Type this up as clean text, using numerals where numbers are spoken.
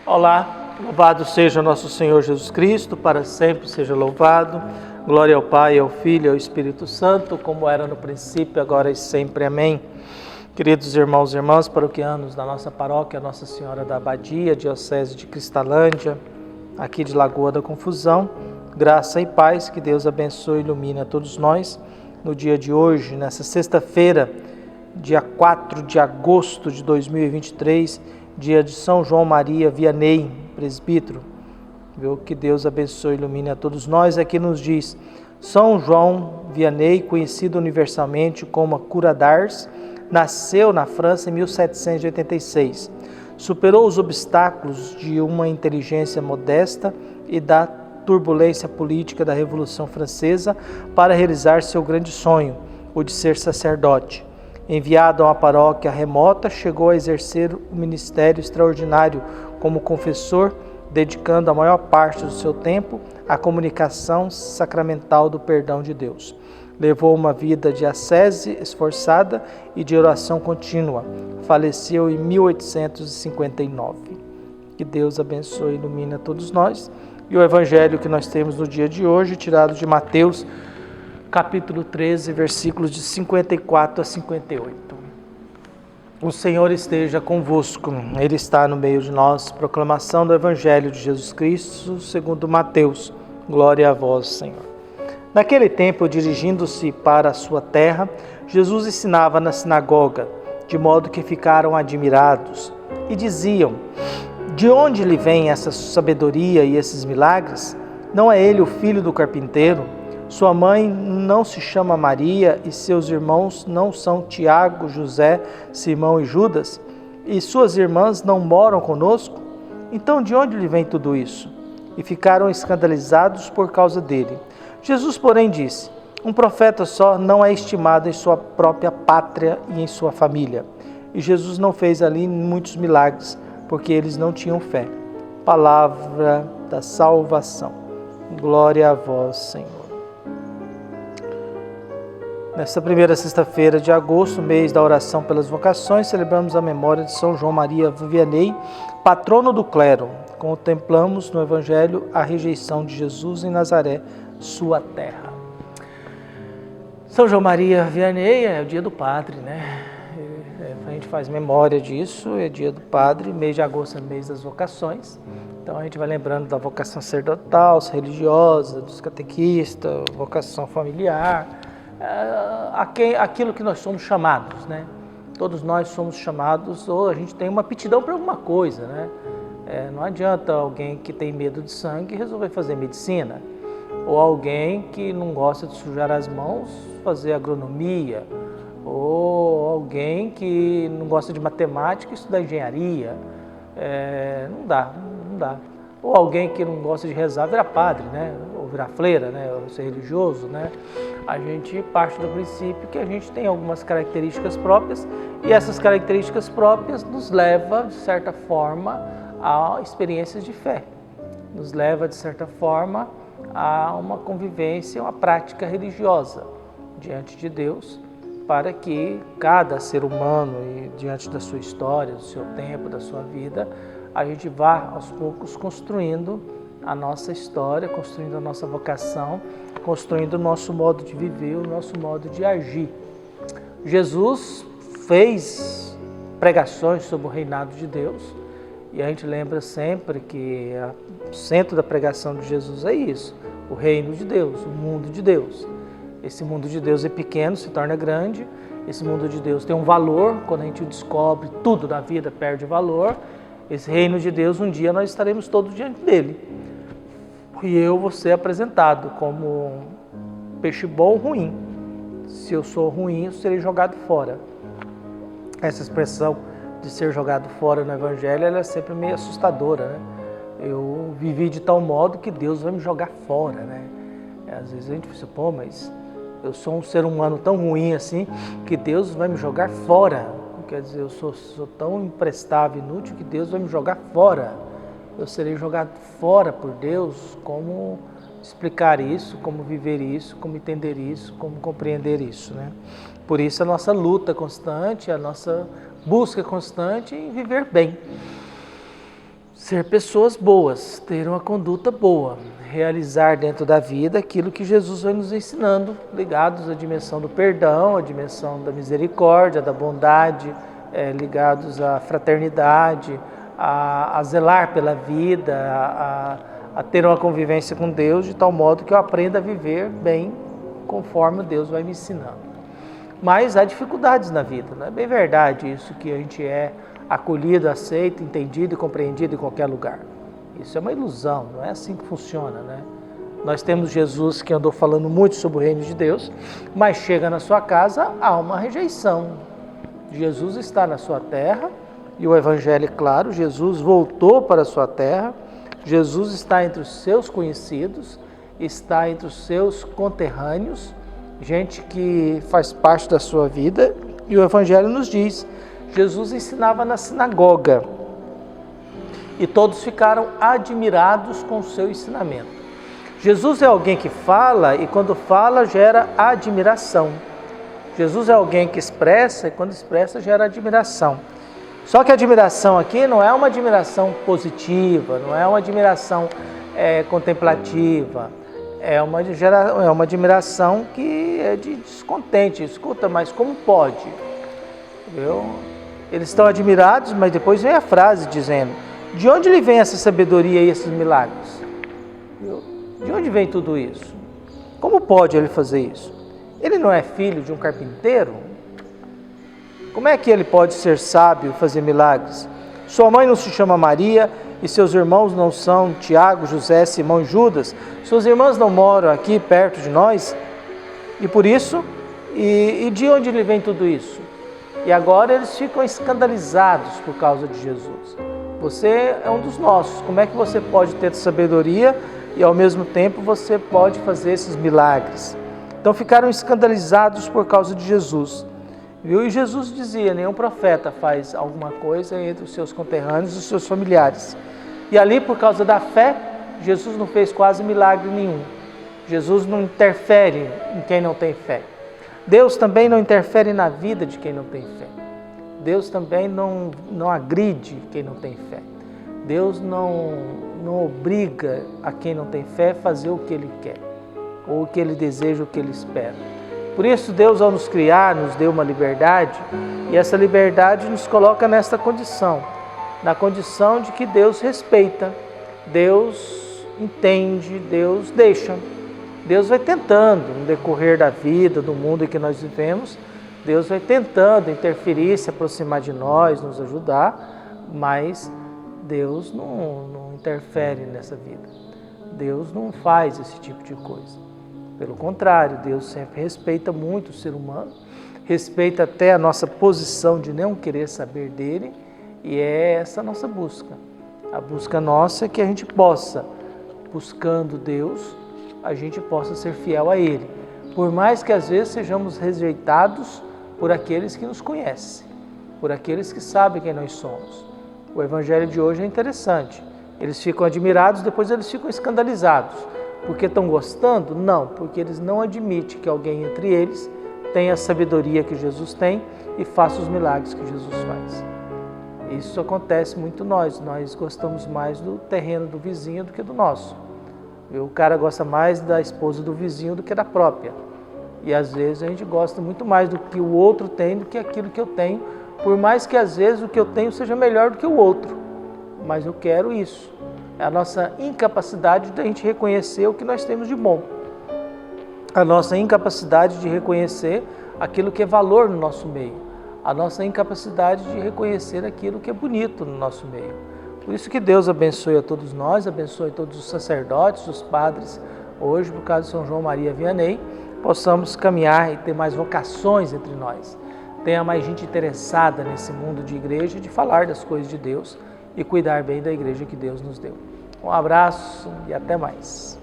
Olá, louvado seja nosso Senhor Jesus Cristo, para sempre seja louvado. Glória ao Pai, ao Filho e ao Espírito Santo, como era no princípio, agora e sempre. Amém. Queridos irmãos e irmãs paroquianos da nossa paróquia, Nossa Senhora da Abadia, Diocese de Cristalândia, aqui de Lagoa da Confusão, graça e paz, que Deus abençoe e ilumine a todos nós no dia de hoje, nessa sexta-feira, dia 4 de agosto de 2023, dia de São João Maria Vianney, presbítero. Que Deus abençoe e ilumine a todos nós. Aqui nos diz: São João Vianney, conhecido universalmente como Cura d'Ars, nasceu na França em 1786. Superou os obstáculos de uma inteligência modesta e da turbulência política da Revolução Francesa para realizar seu grande sonho, o de ser sacerdote. Enviado a uma paróquia remota, chegou a exercer o ministério extraordinário como confessor, dedicando a maior parte do seu tempo à comunicação sacramental do perdão de Deus. Levou uma vida de ascese esforçada e de oração contínua. Faleceu em 1859. Que Deus abençoe e ilumine a todos nós. E o evangelho que nós temos no dia de hoje, tirado de Mateus, capítulo 13, versículos de 54 a 58. O Senhor esteja convosco, Ele está no meio de nós. Proclamação do Evangelho de Jesus Cristo, segundo Mateus. Glória a vós, Senhor. Naquele tempo, dirigindo-se para a sua terra, Jesus ensinava na sinagoga, de modo que ficaram admirados e diziam: de onde lhe vem essa sabedoria e esses milagres? Não é ele o filho do carpinteiro? Sua mãe não se chama Maria e seus irmãos não são Tiago, José, Simão e Judas? E suas irmãs não moram conosco? Então de onde lhe vem tudo isso? E ficaram escandalizados por causa dele. Jesus, porém, disse: um profeta só não é estimado em sua própria pátria e em sua família. E Jesus não fez ali muitos milagres, porque eles não tinham fé. Palavra da salvação. Glória a vós, Senhor. Nesta primeira sexta-feira de agosto, mês da oração pelas vocações, celebramos a memória de São João Maria Vianney, patrono do clero. Contemplamos no Evangelho a rejeição de Jesus em Nazaré, sua terra. São João Maria Vianney é o dia do padre, né? A gente faz memória disso, é dia do padre, mês de agosto é mês das vocações. Então a gente vai lembrando da vocação sacerdotal, religiosa, dos catequistas, vocação familiar, aquilo que nós somos chamados, né? Todos nós somos chamados, ou a gente tem uma aptidão para alguma coisa, né? Não adianta alguém que tem medo de sangue resolver fazer medicina, ou alguém que não gosta de sujar as mãos fazer agronomia, ou alguém que não gosta de matemática estudar engenharia. Não dá. Ou alguém que não gosta de rezar virar padre, né? Ou virar freira, né? Ou ser religioso, né? A gente parte do princípio que a gente tem algumas características próprias e essas características próprias nos levam, de certa forma, a experiências de fé. Nos leva, de certa forma, a uma convivência, uma prática religiosa diante de Deus, para que cada ser humano, e diante da sua história, do seu tempo, da sua vida, a gente vá aos poucos construindo a nossa história, construindo a nossa vocação, construindo o nosso modo de viver, o nosso modo de agir. Jesus fez pregações sobre o reinado de Deus e a gente lembra sempre que o centro da pregação de Jesus é isso, o reino de Deus, o mundo de Deus. Esse mundo de Deus é pequeno, se torna grande. Esse mundo de Deus tem um valor. Quando a gente descobre, tudo na vida perde valor. Esse reino de Deus, um dia nós estaremos todos diante dele. E eu vou ser apresentado como peixe bom ou ruim. Se eu sou ruim, eu serei jogado fora. Essa expressão de ser jogado fora no Evangelho, ela é sempre meio assustadora, né? Eu vivi de tal modo que Deus vai me jogar fora, né? Às vezes a gente pensa, mas eu sou um ser humano tão ruim assim que Deus vai me jogar fora. Quer dizer, eu sou tão imprestável, inútil, que Deus vai me jogar fora. Eu serei jogado fora por Deus. Como explicar isso, como viver isso, como entender isso, como compreender isso, né? Por isso a nossa luta constante, a nossa busca constante em viver bem. ser pessoas boas, ter uma conduta boa, realizar dentro da vida aquilo que Jesus vai nos ensinando, ligados à dimensão do perdão, à dimensão da misericórdia, da bondade, ligados à fraternidade, a zelar pela vida, a ter uma convivência com Deus, de tal modo que eu aprenda a viver bem conforme Deus vai me ensinando. Mas há dificuldades na vida, não é bem verdade isso que a gente é acolhido, aceito, entendido e compreendido em qualquer lugar. Isso é uma ilusão, não é assim que funciona, né? Nós temos Jesus que andou falando muito sobre o reino de Deus, mas chega na sua casa, há uma rejeição. Jesus está na sua terra, e o Evangelho é claro, Jesus voltou para a sua terra, Jesus está entre os seus conhecidos, está entre os seus conterrâneos, gente que faz parte da sua vida, e o Evangelho nos diz, Jesus ensinava na sinagoga, e todos ficaram admirados com o seu ensinamento. Jesus é alguém que fala, e quando fala gera admiração. Jesus é alguém que expressa, e quando expressa gera admiração. Só que a admiração aqui não é uma admiração positiva, não é uma admiração contemplativa, é uma admiração que é de descontente. Escuta, mas como pode? Eles estão admirados, mas depois vem a frase dizendo, de onde lhe vem essa sabedoria e esses milagres? De onde vem tudo isso? Como pode ele fazer isso? Ele não é filho de um carpinteiro? Como é que ele pode ser sábio e fazer milagres? Sua mãe não se chama Maria e seus irmãos não são Tiago, José, Simão e Judas? Suas irmãs não moram aqui perto de nós? E por isso, e de onde lhe vem tudo isso? E agora eles ficam escandalizados por causa de Jesus. Você é um dos nossos, como é que você pode ter sabedoria e ao mesmo tempo você pode fazer esses milagres? Então ficaram escandalizados por causa de Jesus. E Jesus dizia, nenhum profeta faz alguma coisa entre os seus conterrâneos e os seus familiares. E ali, por causa da fé, Jesus não fez quase milagre nenhum. Jesus não interfere em quem não tem fé. Deus também não interfere na vida de quem não tem fé. Deus também não agride quem não tem fé. Deus não obriga a quem não tem fé a fazer o que Ele quer, ou o que Ele deseja, o que Ele espera. Por isso, Deus, ao nos criar, nos deu uma liberdade, e essa liberdade nos coloca nesta condição, na condição de que Deus respeita, Deus entende, Deus deixa. Deus vai tentando, no decorrer da vida, do mundo em que nós vivemos, Deus vai tentando interferir, se aproximar de nós, nos ajudar, mas Deus não interfere nessa vida. Deus não faz esse tipo de coisa. Pelo contrário, Deus sempre respeita muito o ser humano, respeita até a nossa posição de não querer saber dele, e é essa a nossa busca. A busca nossa é que a gente possa, buscando Deus, a gente possa ser fiel a Ele. Por mais que às vezes sejamos rejeitados por aqueles que nos conhecem, por aqueles que sabem quem nós somos. O Evangelho de hoje é interessante. Eles ficam admirados, depois eles ficam escandalizados. Porque estão gostando? Não, porque eles não admitem que alguém entre eles tenha a sabedoria que Jesus tem e faça os milagres que Jesus faz. Isso acontece muito nós gostamos mais do terreno do vizinho do que do nosso. O cara gosta mais da esposa do vizinho do que da própria. E às vezes a gente gosta muito mais do que o outro tem do que aquilo que eu tenho, por mais que às vezes o que eu tenho seja melhor do que o outro. Mas eu quero isso. É a nossa incapacidade de a gente reconhecer o que nós temos de bom. A nossa incapacidade de reconhecer aquilo que é valor no nosso meio. A nossa incapacidade de reconhecer aquilo que é bonito no nosso meio. Por isso que Deus abençoe a todos nós, abençoe todos os sacerdotes, os padres, hoje, por causa de São João Maria Vianney, possamos caminhar e ter mais vocações entre nós. Tenha mais gente interessada nesse mundo de igreja, de falar das coisas de Deus, e cuidar bem da igreja que Deus nos deu. Um abraço e até mais.